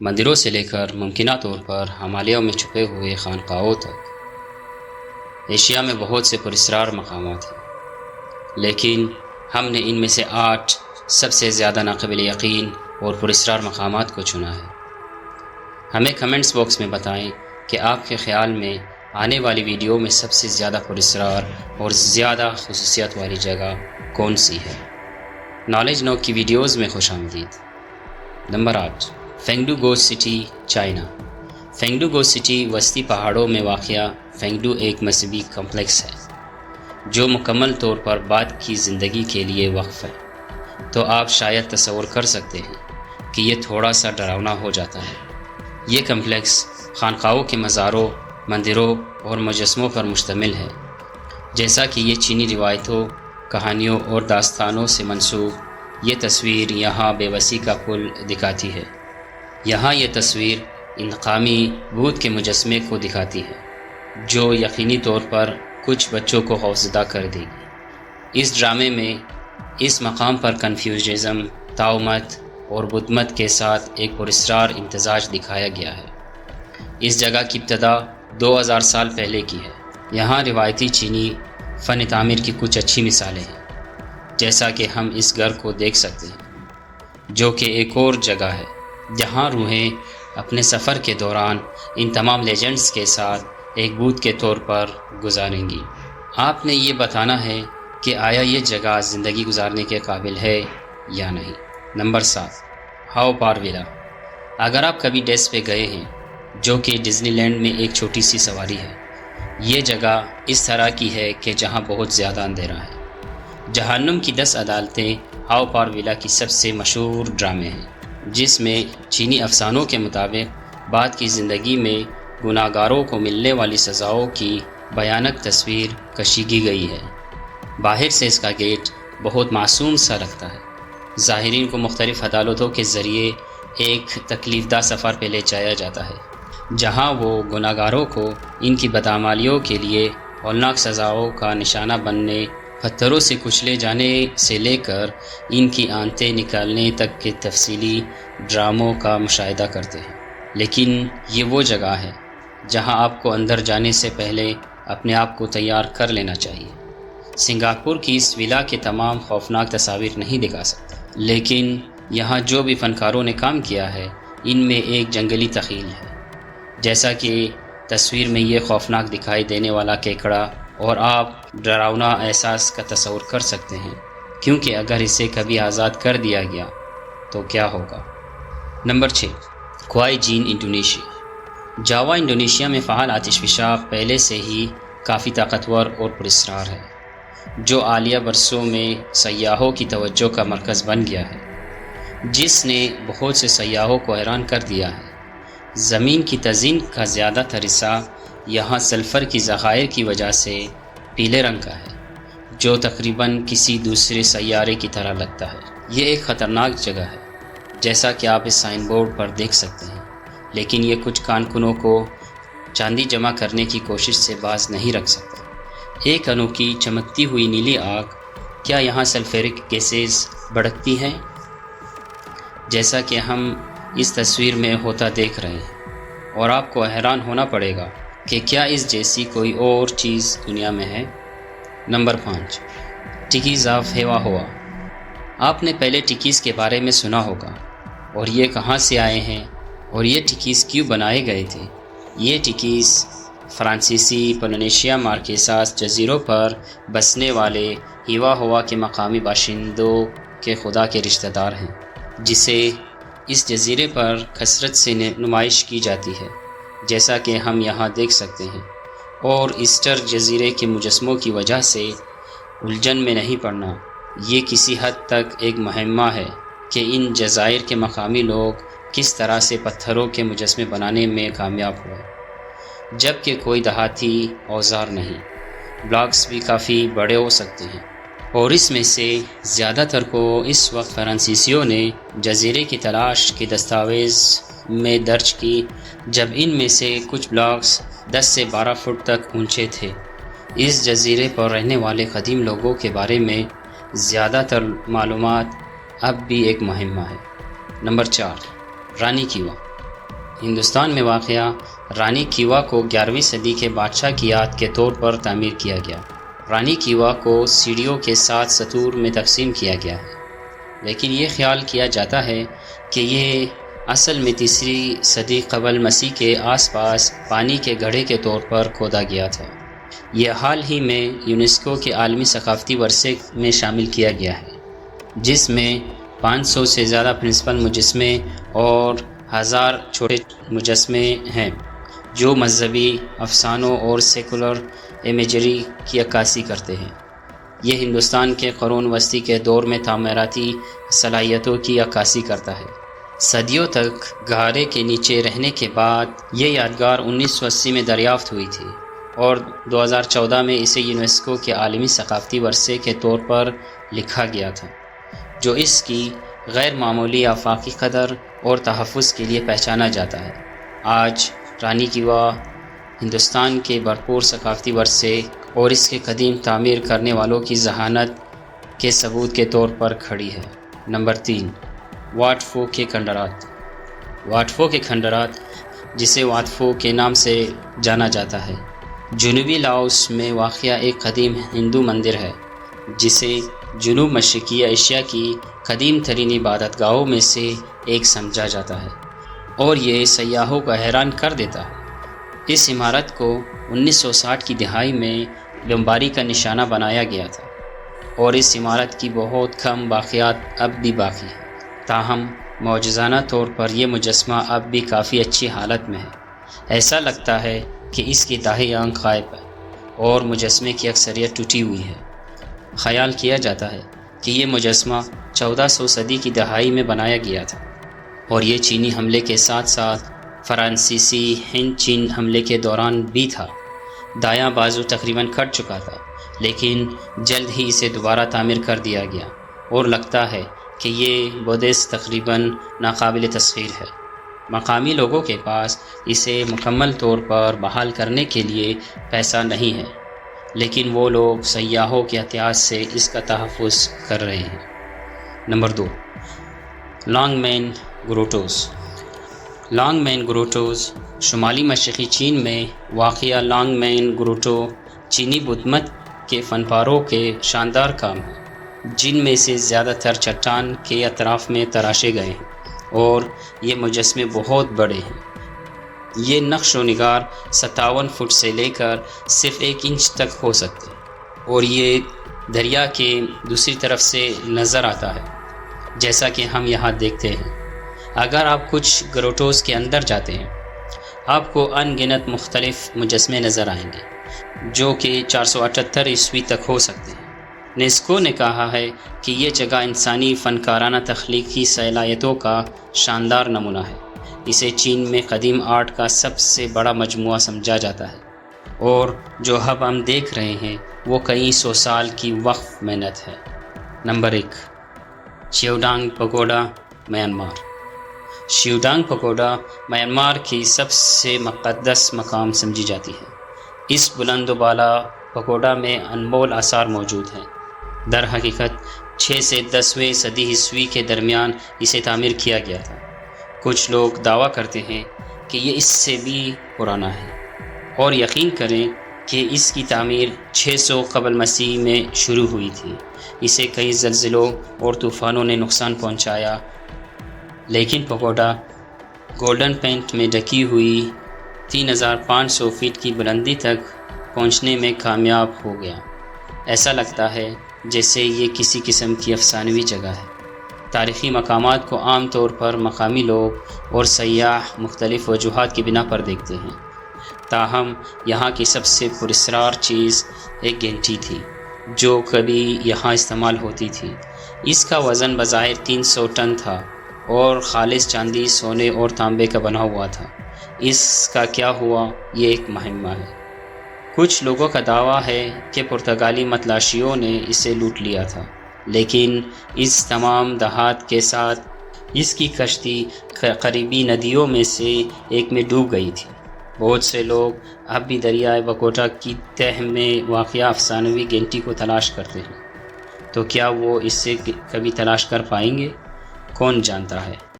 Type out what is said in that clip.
مندروں سے لے کر ممکنہ طور پر ہمالیہ میں چھپے ہوئے خانقاہوں تک، ایشیا میں بہت سے پراسرار مقامات ہیں، لیکن ہم نے ان میں سے 8 سب سے زیادہ ناقابل یقین اور پراسرار مقامات کو چنا ہے۔ ہمیں کمنٹس باکس میں بتائیں کہ آپ کے خیال میں آنے والی ویڈیو میں سب سے زیادہ پراسرار اور زیادہ خصوصیت والی جگہ کون سی ہے۔ نالج نو کی ویڈیوز میں خوش آمدید۔ Number 8، Fengdu ghost city, China. Fengdu ghost city وسطی پہاڑوں میں واقع فینگڈو ایک مذہبی کمپلیکس ہے جو مکمل طور پر بعد کی زندگی کے لیے وقف ہے۔ تو آپ شاید تصور کر سکتے ہیں کہ یہ تھوڑا سا ڈراؤنا ہو جاتا ہے۔ یہ کمپلیکس خانقاہوں کے مزاروں، مندروں اور مجسموں پر مشتمل ہے۔ جیسا کہ یہ چینی روایتوں، کہانیوں اور داستانوں سے منسوب، یہ تصویر یہاں بے بسی کا پل دکھاتی ہے۔ یہاں یہ تصویر انتقامی بت کے مجسمے کو دکھاتی ہے جو یقینی طور پر کچھ بچوں کو خوفزدہ کر دے گی۔ اس ڈرامے میں اس مقام پر کنفیوژزم، تاؤمت اور بدھ مت کے ساتھ ایک پراسرار امتزاج دکھایا گیا ہے۔ اس جگہ کی ابتدا 2000 سال پہلے کی ہے۔ یہاں روایتی چینی فن تعمیر کی کچھ اچھی مثالیں ہیں، جیسا کہ ہم اس گھر کو دیکھ سکتے ہیں، جو کہ ایک اور جگہ ہے جہاں روحیں اپنے سفر کے دوران ان تمام لیجنڈز کے ساتھ ایک بت کے طور پر گزاریں گی۔ آپ نے یہ بتانا ہے کہ آیا یہ جگہ زندگی گزارنے کے قابل ہے یا نہیں۔ نمبر 7، ہاؤ پار ولا۔ اگر آپ کبھی ڈیس پہ گئے ہیں، جو کہ ڈزنی لینڈ میں ایک چھوٹی سی سواری ہے، یہ جگہ اس طرح کی ہے کہ جہاں بہت زیادہ اندھیرا ہے۔ جہنم کی 10 عدالتیں ہاؤ پار ولا کی سب سے مشہور ڈرامے ہیں، جس میں چینی افسانوں کے مطابق بعد کی زندگی میں گناہ گاروں کو ملنے والی سزاؤں کی بھیانک تصویر کشیدگی گئی ہے۔ باہر سے اس کا گیٹ بہت معصوم سا لگتا ہے۔ زائرین کو مختلف عدالتوں کے ذریعے ایک تکلیف دہ سفر پہ لے جایا جاتا ہے، جہاں وہ گناہ گاروں کو ان کی بدعمالیوں کے لیے ہولناک سزاؤں کا نشانہ بننے، پتھروں سے کچلے جانے سے لے کر ان کی آنتیں نکالنے تک کے تفصیلی ڈراموں کا مشاہدہ کرتے ہیں۔ لیکن یہ وہ جگہ ہے جہاں آپ کو اندر جانے سے پہلے اپنے آپ کو تیار کر لینا چاہیے۔ سنگاپور کی اس ولا کے تمام خوفناک تصاویر نہیں دکھا سکتے، لیکن یہاں جو بھی فنکاروں نے کام کیا ہے ان میں ایک جنگلی تخیل ہے، جیسا کہ تصویر میں یہ خوفناک دکھائی دینے والا کیکڑا، اور آپ ڈراؤنا احساس کا تصور کر سکتے ہیں، کیونکہ اگر اسے کبھی آزاد کر دیا گیا تو کیا ہوگا۔ Number 6، Kawah Ijen, Indonesia. Java Indonesia میں فعال آتش فشاں پہلے سے ہی کافی طاقتور اور پراسرار ہے، جو حالیہ برسوں میں سیاحوں کی توجہ کا مرکز بن گیا ہے، جس نے بہت سے سیاحوں کو حیران کر دیا ہے۔ زمین کی تزئین کا زیادہ تر حصہ یہاں سلفر کی ذخائر کی وجہ سے پیلے رنگ کا ہے، جو تقریباً کسی دوسرے سیارے کی طرح لگتا ہے۔ یہ ایک خطرناک جگہ ہے، جیسا کہ آپ اس سائن بورڈ پر دیکھ سکتے ہیں، لیکن یہ کچھ کارکنوں کو چاندی جمع کرنے کی کوشش سے باز نہیں رکھ سکتا۔ ایک انوکھی چمکتی ہوئی نیلی آگ، کیا یہاں سلفیرک گیسز بھڑکتی ہیں، جیسا کہ ہم اس تصویر میں ہوتا دیکھ رہے ہیں، اور آپ کو حیران ہونا پڑے گا کہ کیا اس جیسی کوئی اور چیز دنیا میں ہے۔ نمبر 5، ٹکیز آف ہیوا ہوا۔ آپ نے پہلے ٹکیز کے بارے میں سنا ہوگا، اور یہ کہاں سے آئے ہیں اور یہ ٹکیز کیوں بنائے گئے تھے۔ یہ ٹکیز فرانسیسی پولینیشیا مارکیساس جزیروں پر بسنے والے ہیوا ہوا کے مقامی باشندوں کے خدا کے رشتہ دار ہیں، جسے اس جزیرے پر کثرت سے نمائش کی جاتی ہے، جیسا کہ ہم یہاں دیکھ سکتے ہیں۔ اور ایسٹر جزیرے کے مجسموں کی وجہ سے الجھن میں نہیں پڑنا، یہ کسی حد تک ایک مہمہ ہے کہ ان جزائر کے مقامی لوگ کس طرح سے پتھروں کے مجسمے بنانے میں کامیاب ہوئے، جبکہ کوئی دیہاتی اوزار نہیں۔ بلاکس بھی کافی بڑے ہو سکتے ہیں، اور اس میں سے زیادہ تر کو اس وقت فرانسیسیوں نے جزیرے کی تلاش کے دستاویز میں درج کی، جب ان میں سے کچھ بلاکس 10 سے 12 فٹ تک اونچے تھے۔ اس جزیرے پر رہنے والے قدیم لوگوں کے بارے میں زیادہ تر معلومات اب بھی ایک مہمہ ہے۔ نمبر 4، رانی کیوا۔ ہندوستان میں واقع رانی کیوا کو 11ویں صدی کے بادشاہ کی یاد کے طور پر تعمیر کیا گیا۔ رانی کیوا کو سیڑھیوں کے 7 سطور میں تقسیم کیا گیا ہے، لیکن یہ خیال کیا جاتا ہے کہ یہ اصل میں 3 صدی قبل مسیح کے آس پاس پانی کے گڑھے کے طور پر کھودا گیا تھا۔ یہ حال ہی میں یونیسکو کے عالمی ثقافتی ورثے میں شامل کیا گیا ہے، جس میں 500 سے زیادہ پرنسپل مجسمے اور 1000 چھوٹے مجسمے ہیں جو مذہبی افسانوں اور سیکولر امیجری کی عکاسی کرتے ہیں۔ یہ ہندوستان کے قرون وسطی کے دور میں تعمیراتی صلاحیتوں کی عکاسی کرتا ہے۔ صدیوں تک گہرے کے نیچے رہنے کے بعد یہ یادگار 1980 میں دریافت ہوئی تھی اور 2014 میں اسے یونیسکو کے عالمی ثقافتی ورثے کے طور پر لکھا گیا تھا، جو اس کی غیر معمولی آفاقی قدر اور تحفظ کے لیے پہچانا جاتا ہے۔ آج رانی کیوا ہندوستان کے بھرپور ثقافتی ورثے اور اس کے قدیم تعمیر کرنے والوں کی ذہانت کے ثبوت کے طور پر کھڑی ہے۔ نمبر 3، واٹ فو کے کھنڈرات۔ واٹ فو کے کھنڈرات، جسے واٹ فو کے نام سے جانا جاتا ہے، جنوبی لاؤس میں واقع ایک قدیم ہندو مندر ہے جسے جنوب مشرقی ایشیا کی قدیم ترین عبادت گاہوں میں سے ایک سمجھا جاتا ہے، اور یہ سیاحوں کو حیران کر دیتا ہے۔ اس عمارت کو 1960 کی دہائی میں بمباری کا نشانہ بنایا گیا تھا، اور اس عمارت کی بہت کم باقیات اب بھی باقی ہیں۔ تاہم معجزانہ طور پر یہ مجسمہ اب بھی کافی اچھی حالت میں ہے۔ ایسا لگتا ہے کہ اس کی داہنی آنکھ غائب ہے اور مجسمے کی اکثریت ٹوٹی ہوئی ہے۔ خیال کیا جاتا ہے کہ یہ مجسمہ 1400 صدی کی دہائی میں بنایا گیا تھا، اور یہ چینی حملے کے ساتھ ساتھ فرانسیسی ہند چین حملے کے دوران بھی تھا۔ دایاں بازو تقریباً کٹ چکا تھا، لیکن جلد ہی اسے دوبارہ تعمیر کر دیا گیا، اور لگتا ہے کہ یہ بودھس تقریباً ناقابل تسخیر ہے۔ مقامی لوگوں کے پاس اسے مکمل طور پر بحال کرنے کے لیے پیسہ نہیں ہے، لیکن وہ لوگ سیاحوں کے احتیاط سے اس کا تحفظ کر رہے ہیں۔ نمبر 2، لانگ مین گروٹوز۔ لانگ مین گروٹوز شمالی مشرقی چین میں واقع لانگ مین گروٹو چینی بدھ مت کے فن پاروں کے شاندار کام ہیں، جن میں سے زیادہ تر چٹان کے اطراف میں تراشے گئے ہیں، اور یہ مجسمے بہت بڑے ہیں۔ یہ نقش و نگار 57 فٹ سے لے کر صرف 1 انچ تک ہو سکتے ہیں، اور یہ دریا کے دوسری طرف سے نظر آتا ہے، جیسا کہ ہم یہاں دیکھتے ہیں۔ اگر آپ کچھ گروٹوز کے اندر جاتے ہیں، آپ کو ان گنت مختلف مجسمے نظر آئیں گے، جو کہ 478 عیسوی تک ہو سکتے ہیں۔ نیسکو نے کہا ہے کہ یہ جگہ انسانی فنکارانہ تخلیقی صلاحیتوں کا شاندار نمونہ ہے۔ اسے چین میں قدیم آرٹ کا سب سے بڑا مجموعہ سمجھا جاتا ہے، اور جو اب ہم دیکھ رہے ہیں وہ کئی 100 سال کی وقف محنت ہے۔ Number 1، Shwedagon pagoda, Myanmar. Shwedagon pagoda Myanmar کی سب سے مقدس مقام سمجھی جاتی ہے۔ اس بلند و بالا پگوڈا میں انمول آثار موجود ہیں۔ در حقیقت 6 سے 10ویں صدی عیسوی کے درمیان اسے تعمیر کیا گیا تھا۔ کچھ لوگ دعویٰ کرتے ہیں کہ یہ اس سے بھی پرانا ہے، اور یقین کریں کہ اس کی تعمیر 600 قبل مسیح میں شروع ہوئی تھی۔ اسے کئی زلزلوں اور طوفانوں نے نقصان پہنچایا، لیکن پگوڈا گولڈن پینٹ میں ڈھکی ہوئی 3500 فٹ کی بلندی تک پہنچنے میں کامیاب ہو گیا۔ ایسا لگتا ہے جیسے یہ کسی قسم کی افسانوی جگہ ہے۔ تاریخی مقامات کو عام طور پر مقامی لوگ اور سیاح مختلف وجوہات کی بنا پر دیکھتے ہیں، تاہم یہاں کی سب سے پراسرار چیز ایک گھنٹی تھی جو کبھی یہاں استعمال ہوتی تھی۔ اس کا وزن بظاہر 300 ٹن تھا اور خالص چاندی، سونے اور تانبے کا بنا ہوا تھا۔ اس کا کیا ہوا، یہ ایک مہمہ ہے۔ کچھ لوگوں کا دعویٰ ہے کہ پرتگالی متلاشیوں نے اسے لوٹ لیا تھا، لیکن اس تمام دھات کے ساتھ اس کی کشتی قریبی ندیوں میں سے ایک میں ڈوب گئی تھی۔ بہت سے لوگ اب بھی دریائے بکوٹا کی تہہ میں واقع افسانوی گھنٹی کو تلاش کرتے ہیں، تو کیا وہ اسے کبھی تلاش کر پائیں گے؟ کون جانتا ہے۔